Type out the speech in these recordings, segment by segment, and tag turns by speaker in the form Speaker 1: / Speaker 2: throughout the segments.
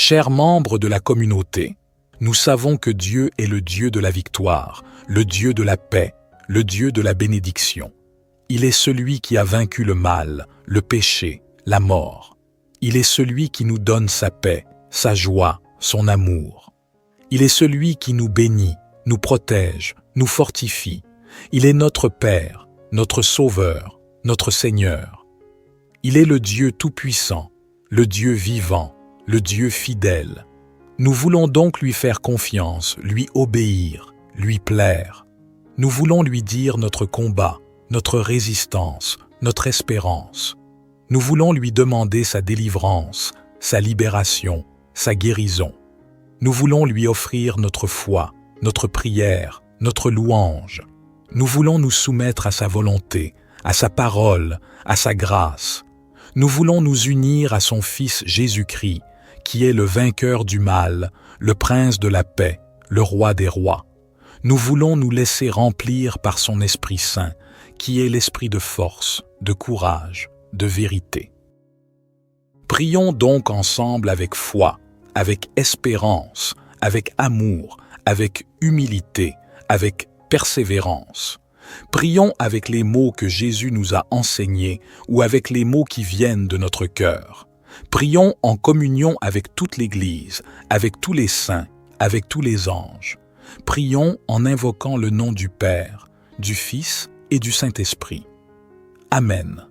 Speaker 1: Chers membres de la communauté, nous savons que Dieu est le Dieu de la victoire, le Dieu de la paix, le Dieu de la bénédiction. Il est celui qui a vaincu le mal, le péché, la mort. Il est celui qui nous donne sa paix, sa joie, son amour. Il est celui qui nous bénit, nous protège, nous fortifie. Il est notre Père, notre Sauveur, notre Seigneur. Il est le Dieu tout-puissant, le Dieu vivant, le Dieu fidèle. Nous voulons donc lui faire confiance, lui obéir, lui plaire. Nous voulons lui dire notre combat, notre résistance, notre espérance. Nous voulons lui demander sa délivrance, sa libération, sa guérison. Nous voulons lui offrir notre foi, notre prière, notre louange. Nous voulons nous soumettre à sa volonté, à sa parole, à sa grâce. Nous voulons nous unir à son Fils Jésus-Christ, qui est le vainqueur du mal, le prince de la paix, le roi des rois. Nous voulons nous laisser remplir par son Esprit Saint, qui est l'esprit de force, de courage, de vérité. Prions donc ensemble avec foi, avec espérance, avec amour, avec humilité, avec persévérance. Prions avec les mots que Jésus nous a enseignés ou avec les mots qui viennent de notre cœur. Prions en communion avec toute l'Église, avec tous les saints, avec tous les anges. Prions en invoquant le nom du Père, du Fils et du Saint-Esprit. Amen.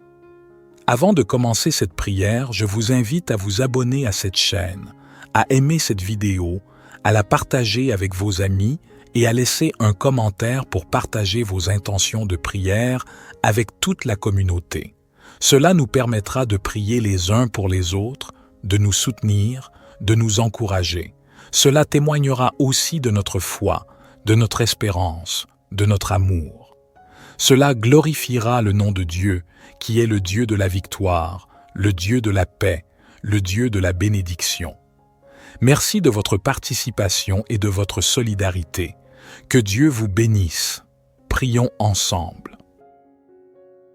Speaker 1: Avant de commencer cette prière, je vous invite à vous abonner à cette chaîne, à aimer cette vidéo, à la partager avec vos amis et à laisser un commentaire pour partager vos intentions de prière avec toute la communauté. Cela nous permettra de prier les uns pour les autres, de nous soutenir, de nous encourager. Cela témoignera aussi de notre foi, de notre espérance, de notre amour. Cela glorifiera le nom de Dieu, qui est le Dieu de la victoire, le Dieu de la paix, le Dieu de la bénédiction. Merci de votre participation et de votre solidarité. Que Dieu vous bénisse. Prions ensemble.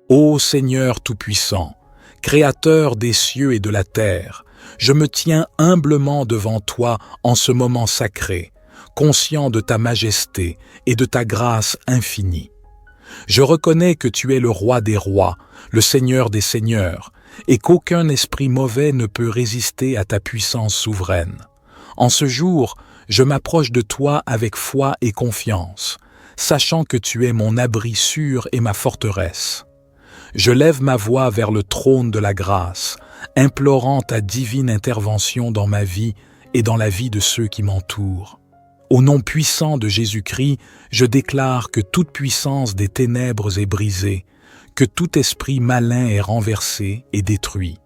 Speaker 1: Ô Seigneur Tout-Puissant, Créateur des cieux et de la terre, je me tiens humblement devant toi en ce moment sacré, conscient de ta majesté et de ta grâce infinie. Je reconnais que tu es le roi des rois, le Seigneur des seigneurs, et qu'aucun esprit mauvais ne peut résister à ta puissance souveraine. En ce jour, je m'approche de toi avec foi et confiance, sachant que tu es mon abri sûr et ma forteresse. Je lève ma voix vers le trône de la grâce, implorant ta divine intervention dans ma vie et dans la vie de ceux qui m'entourent. Au nom puissant de Jésus-Christ, je déclare que toute puissance des ténèbres est brisée, que tout esprit malin est renversé et détruit.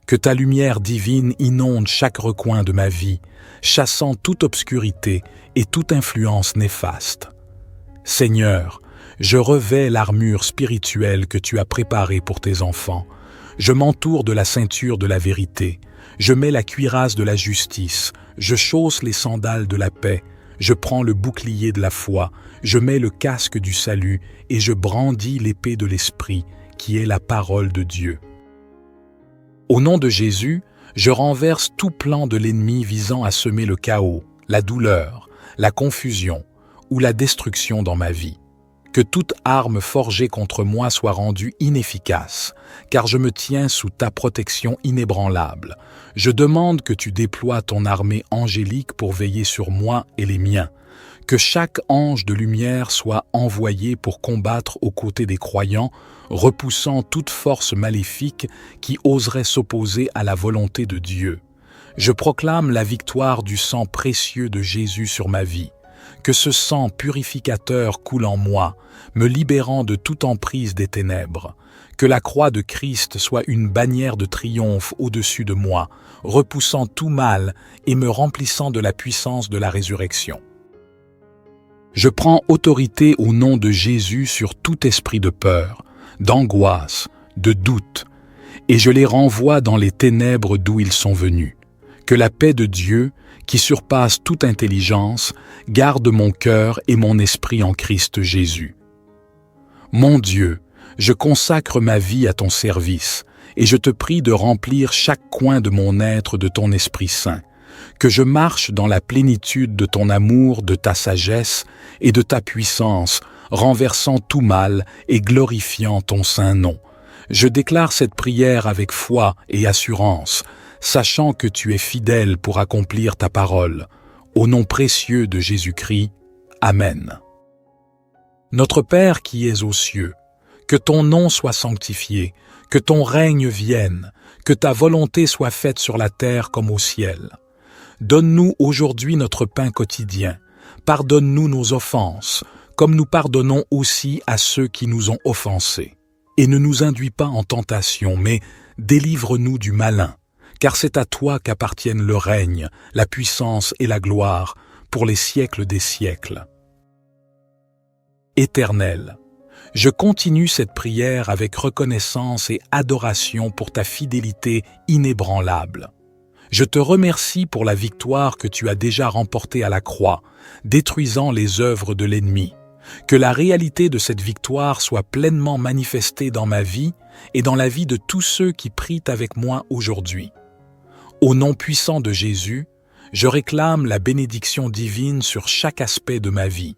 Speaker 1: Que ta lumière divine inonde chaque recoin de ma vie, chassant toute obscurité et toute influence néfaste. Seigneur, je revêts l'armure spirituelle que tu as préparée pour tes enfants. Je m'entoure de la ceinture de la vérité. Je mets la cuirasse de la justice. Je chausse les sandales de la paix. Je prends le bouclier de la foi. Je mets le casque du salut et je brandis l'épée de l'Esprit, qui est la parole de Dieu. Au nom de Jésus, je renverse tout plan de l'ennemi visant à semer le chaos, la douleur, la confusion ou la destruction dans ma vie. Que toute arme forgée contre moi soit rendue inefficace, car je me tiens sous ta protection inébranlable. Je demande que tu déploies ton armée angélique pour veiller sur moi et les miens. Que chaque ange de lumière soit envoyé pour combattre aux côtés des croyants, repoussant toute force maléfique qui oserait s'opposer à la volonté de Dieu. Je proclame la victoire du sang précieux de Jésus sur ma vie. Que ce sang purificateur coule en moi, me libérant de toute emprise des ténèbres. Que la croix de Christ soit une bannière de triomphe au-dessus de moi, repoussant tout mal et me remplissant de la puissance de la résurrection. Je prends autorité au nom de Jésus sur tout esprit de peur, d'angoisse, de doute, et je les renvoie dans les ténèbres d'où ils sont venus. Que la paix de Dieu, qui surpasse toute intelligence, garde mon cœur et mon esprit en Christ Jésus. Mon Dieu, je consacre ma vie à ton service, et je te prie de remplir chaque coin de mon être de ton Esprit Saint. que je marche dans la plénitude de ton amour, de ta sagesse et de ta puissance, renversant tout mal et glorifiant ton saint nom. Je déclare cette prière avec foi et assurance, sachant que tu es fidèle pour accomplir ta parole. Au nom précieux de Jésus-Christ. Amen. Notre Père qui es aux cieux, que ton nom soit sanctifié, que ton règne vienne, que ta volonté soit faite sur la terre comme au ciel. Donne-nous aujourd'hui notre pain quotidien. Pardonne-nous nos offenses, comme nous pardonnons aussi à ceux qui nous ont offensés. Et ne nous induis pas en tentation, mais délivre-nous du malin, car c'est à toi qu'appartiennent le règne, la puissance et la gloire, pour les siècles des siècles. Éternel, je continue cette prière avec reconnaissance et adoration pour ta fidélité inébranlable. Je te remercie pour la victoire que tu as déjà remportée à la croix, détruisant les œuvres de l'ennemi. Que la réalité de cette victoire soit pleinement manifestée dans ma vie et dans la vie de tous ceux qui prient avec moi aujourd'hui. Au nom puissant de Jésus, je réclame la bénédiction divine sur chaque aspect de ma vie.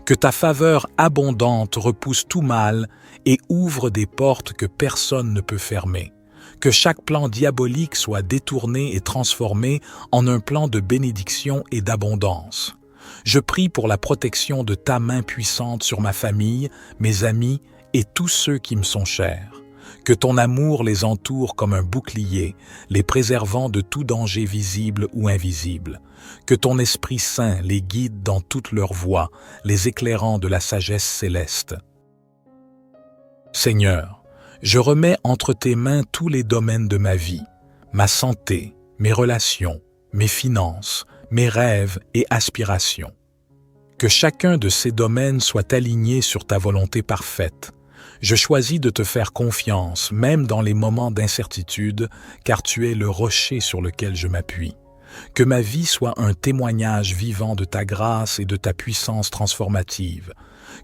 Speaker 1: Que ta faveur abondante repousse tout mal et ouvre des portes que personne ne peut fermer. Que chaque plan diabolique soit détourné et transformé en un plan de bénédiction et d'abondance. Je prie pour la protection de ta main puissante sur ma famille, mes amis et tous ceux qui me sont chers. Que ton amour les entoure comme un bouclier, les préservant de tout danger visible ou invisible. Que ton Esprit Saint les guide dans toutes leurs voies, les éclairant de la sagesse céleste. Seigneur, je remets entre tes mains tous les domaines de ma vie, ma santé, mes relations, mes finances, mes rêves et aspirations. Que chacun de ces domaines soit aligné sur ta volonté parfaite. Je choisis de te faire confiance, même dans les moments d'incertitude, car tu es le rocher sur lequel je m'appuie. Que ma vie soit un témoignage vivant de ta grâce et de ta puissance transformative.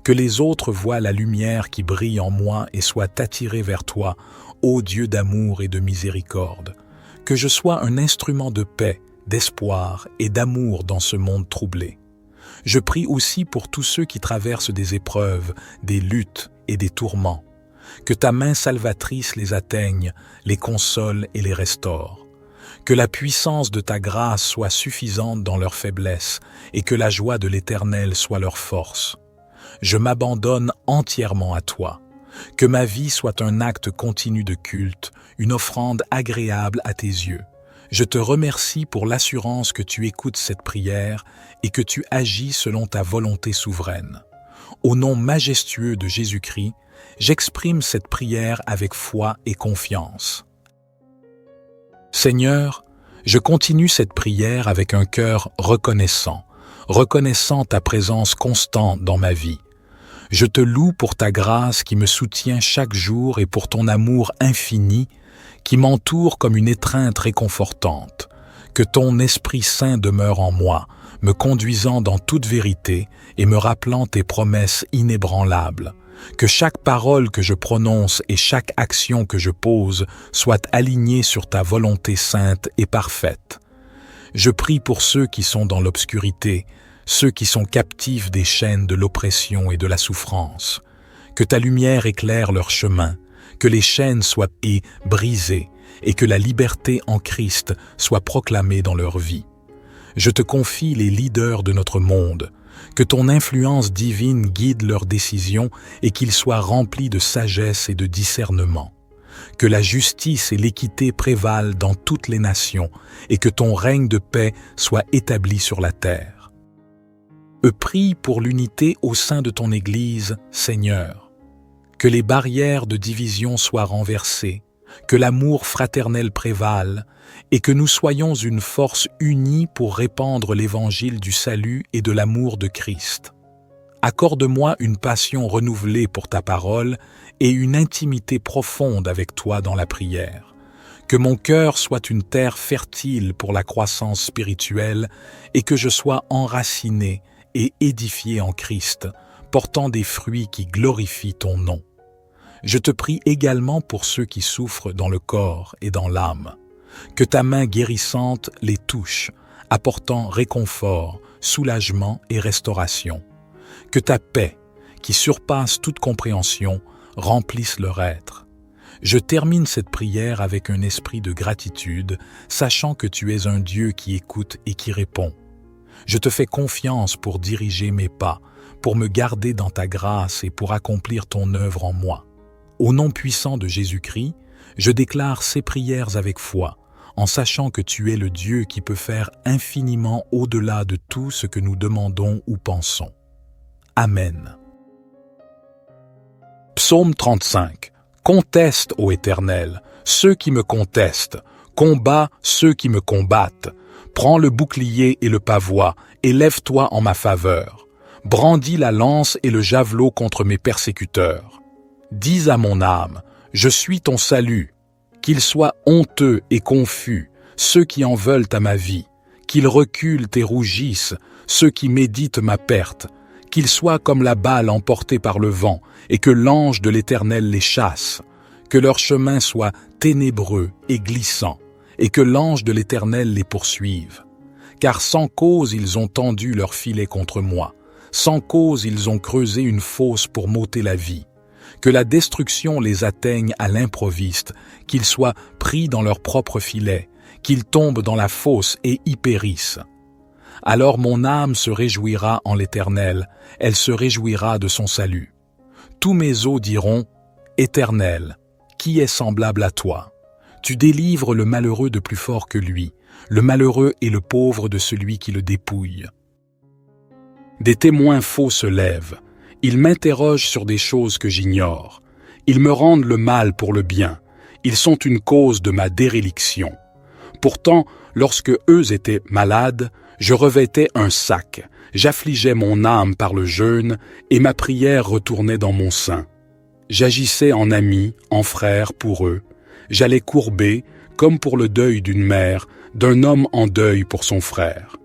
Speaker 1: Que les autres voient la lumière qui brille en moi et soient attirés vers toi, ô Dieu d'amour et de miséricorde. Que je sois un instrument de paix, d'espoir et d'amour dans ce monde troublé. Je prie aussi pour tous ceux qui traversent des épreuves, des luttes et des tourments. Que ta main salvatrice les atteigne, les console et les restaure. Que la puissance de ta grâce soit suffisante dans leur faiblesse et que la joie de l'Éternel soit leur force. Je m'abandonne entièrement à toi. Que ma vie soit un acte continu de culte, une offrande agréable à tes yeux. Je te remercie pour l'assurance que tu écoutes cette prière et que tu agis selon ta volonté souveraine. Au nom majestueux de Jésus-Christ, j'exprime cette prière avec foi et confiance. Seigneur, je continue cette prière avec un cœur reconnaissant ta présence constante dans ma vie. Je te loue pour ta grâce qui me soutient chaque jour et pour ton amour infini qui m'entoure comme une étreinte réconfortante. Que ton Esprit Saint demeure en moi, me conduisant dans toute vérité et me rappelant tes promesses inébranlables. Que chaque parole que je prononce et chaque action que je pose soit alignée sur ta volonté sainte et parfaite. Je prie pour ceux qui sont dans l'obscurité, ceux qui sont captifs des chaînes de l'oppression et de la souffrance. Que ta lumière éclaire leur chemin, que les chaînes soient brisées et que la liberté en Christ soit proclamée dans leur vie. Je te confie les leaders de notre monde, que ton influence divine guide leurs décisions et qu'ils soient remplis de sagesse et de discernement. Que la justice et l'équité prévalent dans toutes les nations et que ton règne de paix soit établi sur la terre. Prie pour l'unité au sein de ton Église, Seigneur. Que les barrières de division soient renversées, que l'amour fraternel prévale et que nous soyons une force unie pour répandre l'évangile du salut et de l'amour de Christ. Accorde-moi une passion renouvelée pour ta parole et une intimité profonde avec toi dans la prière. Que mon cœur soit une terre fertile pour la croissance spirituelle et que je sois enraciné et édifié en Christ, portant des fruits qui glorifient ton nom. Je te prie également pour ceux qui souffrent dans le corps et dans l'âme. Que ta main guérissante les touche, apportant réconfort, soulagement et restauration. Que ta paix, qui surpasse toute compréhension, remplisse leur être. Je termine cette prière avec un esprit de gratitude, sachant que tu es un Dieu qui écoute et qui répond. Je te fais confiance pour diriger mes pas, pour me garder dans ta grâce et pour accomplir ton œuvre en moi. Au nom puissant de Jésus-Christ, je déclare ces prières avec foi, en sachant que tu es le Dieu qui peut faire infiniment au-delà de tout ce que nous demandons ou pensons. Amen. Psaume 35. Conteste, ô Éternel, ceux qui me contestent, combat ceux qui me combattent. Prends le bouclier et le pavois, et lève-toi en ma faveur. Brandis la lance et le javelot contre mes persécuteurs. Dis à mon âme, je suis ton salut. Qu'ils soient honteux et confus, ceux qui en veulent à ma vie. Qu'ils reculent et rougissent, ceux qui méditent ma perte. Qu'ils soient comme la balle emportée par le vent, et que l'ange de l'Éternel les chasse. Que leur chemin soit ténébreux et glissant, et que l'ange de l'Éternel les poursuive. Car sans cause ils ont tendu leur filet contre moi, sans cause ils ont creusé une fosse pour m'ôter la vie. Que la destruction les atteigne à l'improviste, qu'ils soient pris dans leur propre filet, qu'ils tombent dans la fosse et y périssent. Alors mon âme se réjouira en l'Éternel, elle se réjouira de son salut. Tous mes os diront, Éternel, qui est semblable à toi? Tu délivres le malheureux de plus fort que lui, le malheureux et le pauvre de celui qui le dépouille. Des témoins faux se lèvent, ils m'interrogent sur des choses que j'ignore. Ils me rendent le mal pour le bien, ils sont une cause de ma déréliction. Pourtant, lorsque eux étaient malades, je revêtais un sac, j'affligeais mon âme par le jeûne, et ma prière retournait dans mon sein. J'agissais en ami, en frère pour eux. J'allais courber, comme pour le deuil d'une mère, d'un homme en deuil pour son frère.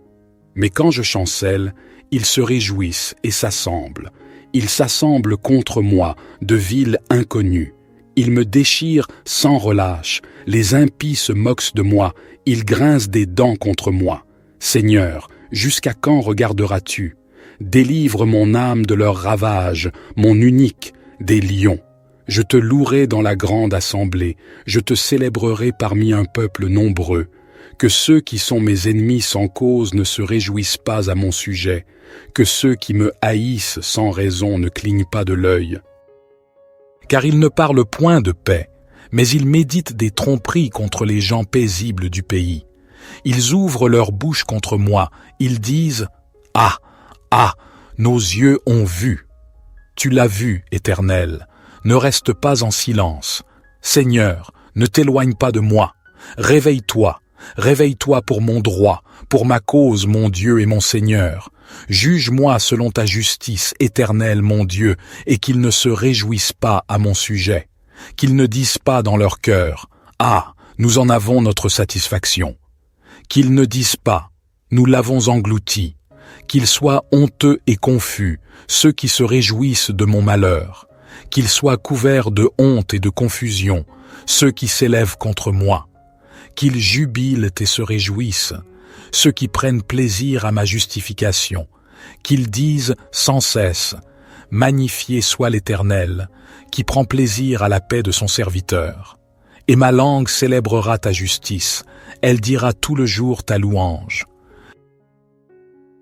Speaker 1: Mais quand je chancelle, ils se réjouissent et s'assemblent. Ils s'assemblent contre moi, de villes inconnues. Ils me déchirent sans relâche. Les impies se moquent de moi. Ils grincent des dents contre moi. Seigneur, jusqu'à quand regarderas-tu? Délivre mon âme de leurs ravages, mon unique, des lions. Je te louerai dans la grande assemblée, je te célébrerai parmi un peuple nombreux. Que ceux qui sont mes ennemis sans cause ne se réjouissent pas à mon sujet, que ceux qui me haïssent sans raison ne clignent pas de l'œil. Car ils ne parlent point de paix, mais ils méditent des tromperies contre les gens paisibles du pays. Ils ouvrent leur bouche contre moi, ils disent « Ah, ah, nos yeux ont vu !» Tu l'as vu, Éternel, ne reste pas en silence. Seigneur, ne t'éloigne pas de moi. Réveille-toi, réveille-toi pour mon droit, pour ma cause, mon Dieu et mon Seigneur. Juge-moi selon ta justice, Éternel, mon Dieu, et qu'ils ne se réjouissent pas à mon sujet. Qu'ils ne disent pas dans leur cœur, « Ah, nous en avons notre satisfaction. » Qu'ils ne disent pas, « Nous l'avons englouti. » Qu'ils soient honteux et confus, ceux qui se réjouissent de mon malheur. Qu'ils soient couverts de honte et de confusion, ceux qui s'élèvent contre moi. Qu'ils jubilent et se réjouissent, ceux qui prennent plaisir à ma justification. Qu'ils disent sans cesse, « Magnifié soit l'Éternel, qui prend plaisir à la paix de son serviteur. » Et ma langue célébrera ta justice, elle dira tout le jour ta louange.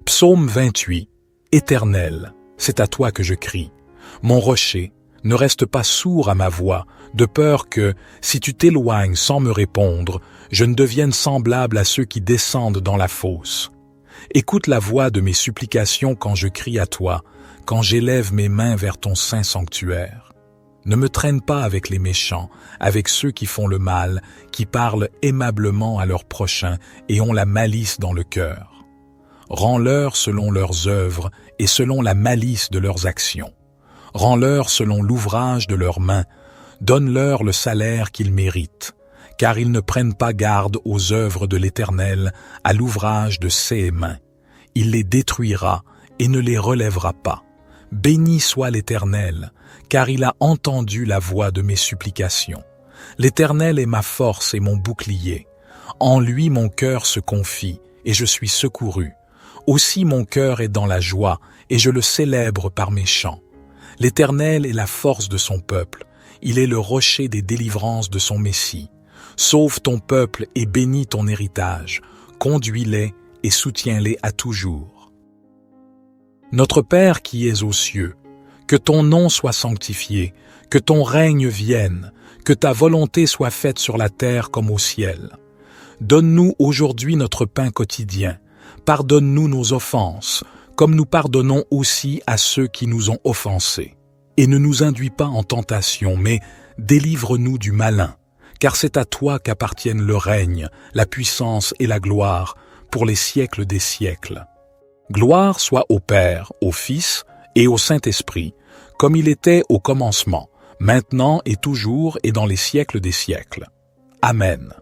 Speaker 1: Psaume 28. Éternel, c'est à toi que je crie. Mon rocher, ne reste pas sourd à ma voix, de peur que, si tu t'éloignes sans me répondre, je ne devienne semblable à ceux qui descendent dans la fosse. Écoute la voix de mes supplications quand je crie à toi, quand j'élève mes mains vers ton saint sanctuaire. Ne me traîne pas avec les méchants, avec ceux qui font le mal, qui parlent aimablement à leurs prochains et ont la malice dans le cœur. Rends-leur selon leurs œuvres et selon la malice de leurs actions. Rends-leur selon l'ouvrage de leurs mains. Donne-leur le salaire qu'ils méritent, car ils ne prennent pas garde aux œuvres de l'Éternel, à l'ouvrage de ses mains. Il les détruira et ne les relèvera pas. Béni soit l'Éternel, car il a entendu la voix de mes supplications. L'Éternel est ma force et mon bouclier. En lui mon cœur se confie, et je suis secouru. Aussi mon cœur est dans la joie, et je le célèbre par mes chants. L'Éternel est la force de son peuple, il est le rocher des délivrances de son Messie. Sauve ton peuple et bénis ton héritage, conduis-les et soutiens-les à toujours. Notre Père qui es aux cieux, que ton nom soit sanctifié, que ton règne vienne, que ta volonté soit faite sur la terre comme au ciel. Donne-nous aujourd'hui notre pain quotidien. Pardonne-nous nos offenses, comme nous pardonnons aussi à ceux qui nous ont offensés. Et ne nous induis pas en tentation, mais délivre-nous du malin, car c'est à toi qu'appartiennent le règne, la puissance et la gloire, pour les siècles des siècles. Gloire soit au Père, au Fils et au Saint-Esprit, comme il était au commencement, maintenant et toujours et dans les siècles des siècles. Amen.